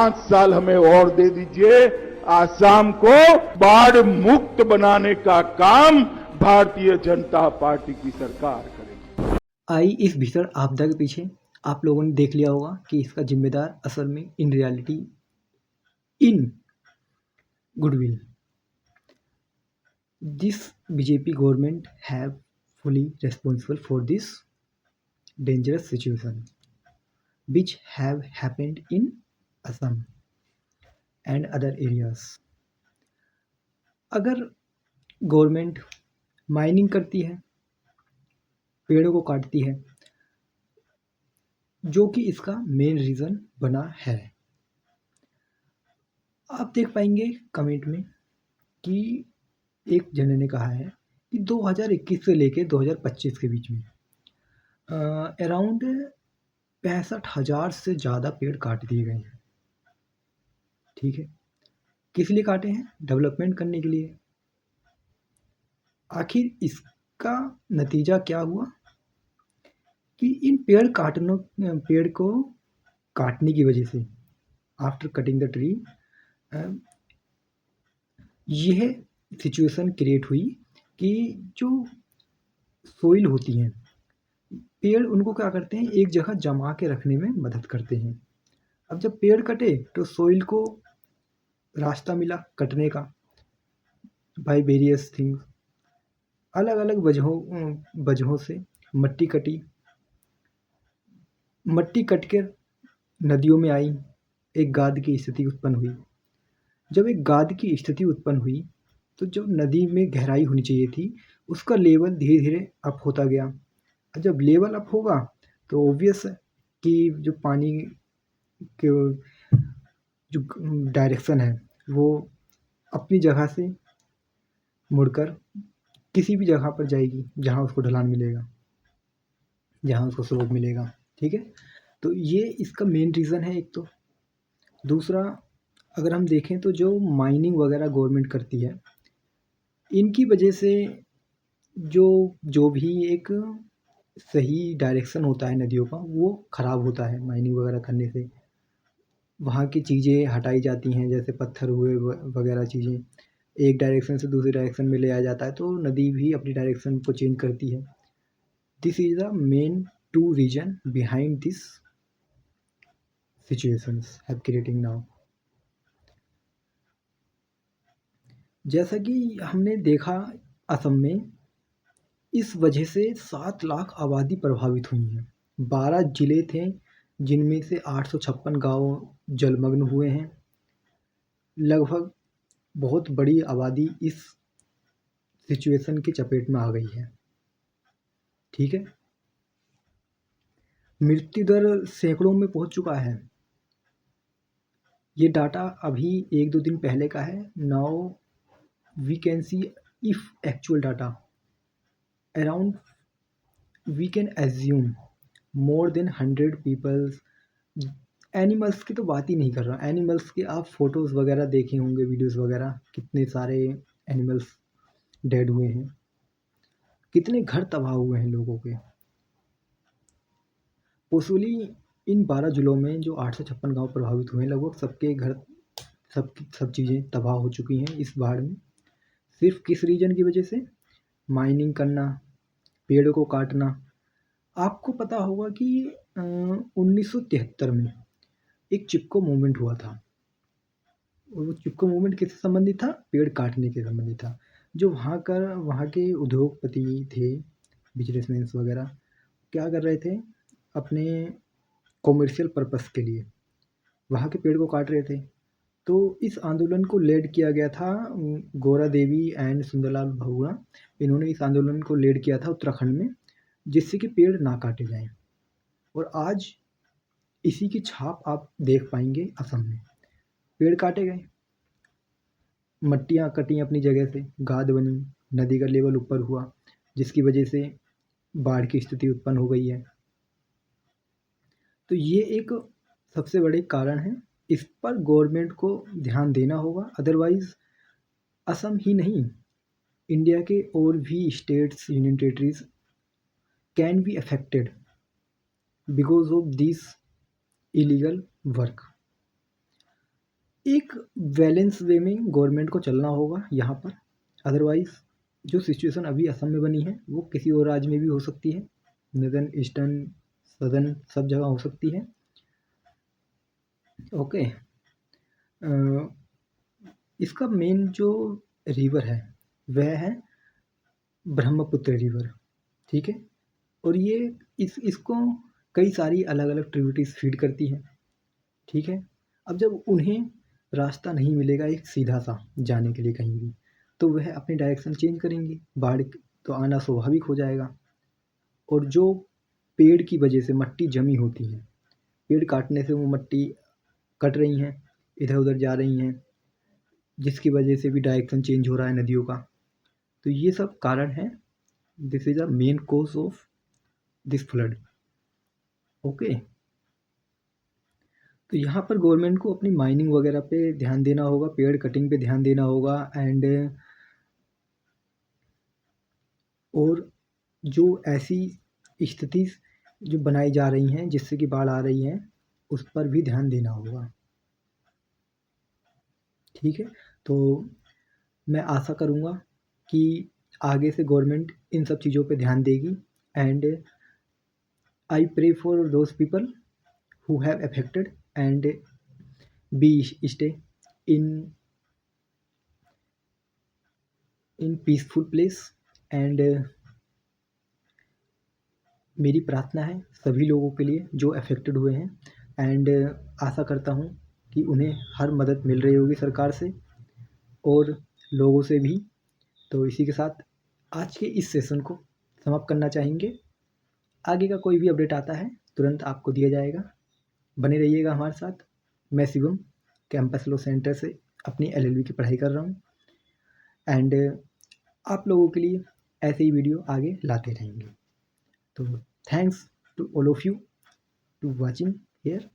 5 साल हमें और दे दीजिए, आसाम को बाढ़ मुक्त बनाने का काम भारतीय जनता पार्टी की सरकार करेगी। आई इस भीषण आपदा के पीछे आप लोगों ने देख लिया होगा कि इसका जिम्मेदार असल में in reality in goodwill this BJP government have fully responsible for this dangerous situation which have happened in Assam and other areas. अगर गवर्नमेंट माइनिंग करती है, पेड़ों को काटती है, जो कि इसका मेन रीज़न बना है, आप देख पाएंगे कमेंट में कि एक जने ने कहा है कि 2021 से लेके 2025 के बीच में अराउंड 65,000 से ज़्यादा पेड़ काट दिए गए हैं। ठीक है, किस लिए काटे हैं? डेवलपमेंट करने के लिए। आखिर इसका नतीजा क्या हुआ कि इन पेड़ को काटने की वजह से आफ्टर कटिंग द ट्री यह सिचुएशन क्रिएट हुई कि जो सोइल होती हैं, पेड़ उनको क्या करते हैं, एक जगह जमा के रखने में मदद करते हैं। अब जब पेड़ कटे तो सोइल को रास्ता मिला कटने का बाय वेरियस थिंग्स, अलग अलग वजहों से मट्टी कटी, मट्टी कट कर नदियों में आई, एक गाद की स्थिति उत्पन्न हुई। जब एक गाद की स्थिति उत्पन्न हुई तो जो नदी में गहराई होनी चाहिए थी उसका लेवल धीरे धीरे अप होता गया। जब लेवल अप होगा तो ऑब्वियस है कि जो पानी के जो डायरेक्शन है वो अपनी जगह से मुड़कर किसी भी जगह पर जाएगी जहाँ उसको ढलान मिलेगा, जहाँ उसको स्लोप मिलेगा। ठीक है, तो ये इसका मेन रीज़न है एक तो। दूसरा, अगर हम देखें तो जो माइनिंग वगैरह गवर्नमेंट करती है, इनकी वजह से जो भी एक सही डायरेक्शन होता है नदियों का वो ख़राब होता है। माइनिंग वगैरह करने से वहाँ की चीज़ें हटाई जाती हैं, जैसे पत्थर हुए वगैरह चीज़ें एक डायरेक्शन से दूसरी डायरेक्शन में ले आया जाता है, तो नदी भी अपनी डायरेक्शन को चेंज करती है। This is the main two reason behind this situations have creating now. जैसा कि हमने देखा असम में इस वजह से 7 लाख आबादी प्रभावित हुई है। 12 ज़िले थे जिनमें से 856 गांव जलमग्न हुए हैं। लगभग बहुत बड़ी आबादी इस सिचुएशन की चपेट में आ गई है। ठीक है, मृत्यु दर सैकड़ों में पहुंच चुका है। ये डाटा अभी 1-2 दिन पहले का है। Now we can see if actual data around we can assume more than 100 peoples. Animals की तो बात ही नहीं कर रहा। एनिमल्स के आप फोटोज़ वगैरह देखे होंगे, वीडियोस वगैरह, कितने सारे एनिमल्स डेड हुए हैं, कितने घर तबाह हुए हैं लोगों के। पॉसिबली इन 12 ज़िलों में जो 856 गांव प्रभावित हुए हैं, लगभग सबके घर सब चीज़ें तबाह हो चुकी हैं इस बाढ़ में। सिर्फ किस रीजन की वजह से? माइनिंग करना, पेड़ों को काटना। आपको पता होगा कि 1973 में एक चिपको मूवमेंट हुआ था। और वो चिपको मूवमेंट किससे संबंधित था? पेड़ काटने के संबंधित था। जो वहाँ के उद्योगपति थे, बिजनेसमैन्स वगैरह, क्या कर रहे थे, अपने कॉमर्शियल पर्पस के लिए वहाँ के पेड़ को काट रहे थे। तो इस आंदोलन को लीड किया गया था गौरा देवी एंड सुंदरलाल बहुगुणा। इन्होंने इस आंदोलन को लीड किया था उत्तराखंड में, जिससे कि पेड़ ना काटे जाएं। और आज इसी की छाप आप देख पाएंगे असम में। पेड़ काटे गए, मट्टियाँ कटी अपनी जगह से, गाद बनी, नदी का लेवल ऊपर हुआ, जिसकी वजह से बाढ़ की स्थिति उत्पन्न हो गई है। तो ये एक सबसे बड़े कारण है। इस पर गवर्नमेंट को ध्यान देना होगा, अदरवाइज़ असम ही नहीं, इंडिया के और भी states, union territories can be affected because of this illegal work. एक बैलेंस वे में गवर्नमेंट को चलना होगा यहाँ पर, अदरवाइज़ जो सिचुएशन अभी असम में बनी है वो किसी और राज्य में भी हो सकती है, नॉर्दर्न, ईस्टर्न, सदर्न सब जगह हो सकती है। ओके। इसका मेन जो रिवर है वह है ब्रह्मपुत्र रिवर, ठीक है। और ये इसको कई सारी अलग अलग ट्रिब्यूटरीज फीड करती हैं, ठीक है। अब जब उन्हें रास्ता नहीं मिलेगा एक सीधा सा जाने के लिए कहीं भी, तो वह अपनी डायरेक्शन चेंज करेंगी, बाढ़ तो आना स्वाभाविक हो जाएगा। और जो पेड़ की वजह से मट्टी जमी होती है, पेड़ काटने से वो मट्टी कट रही हैं, इधर उधर जा रही हैं, जिसकी वजह से भी डायरेक्शन चेंज हो रहा है नदियों का। तो ये सब कारण है, this is a main cause of this flood. Okay. तो यहाँ पर गवर्नमेंट को अपनी माइनिंग वगैरह पे ध्यान देना होगा, पेड़ कटिंग पे ध्यान देना होगा, एंड और जो ऐसी स्थिति जो बनाई जा रही हैं जिससे कि बाढ़ आ रही है उस पर भी ध्यान देना होगा, ठीक है। तो मैं आशा करूँगा कि आगे से गवर्नमेंट इन सब चीज़ों पे ध्यान देगी, and I pray for those people who have affected and be stay in peaceful place, and मेरी प्रार्थना है सभी लोगों के लिए जो अफेक्टेड हुए हैं, एंड आशा करता हूँ कि उन्हें हर मदद मिल रही होगी सरकार से और लोगों से भी। तो इसी के साथ आज के इस सेशन को समाप्त करना चाहेंगे। आगे का कोई भी अपडेट आता है तुरंत आपको दिया जाएगा, बने रहिएगा हमारे साथ। मैं शिवम कैंपस लॉ सेंटर से अपनी LLB की पढ़ाई कर रहा हूँ, एंड आप लोगों के लिए ऐसे ही वीडियो आगे लाते रहेंगे। तो thanks to all of you to watching here.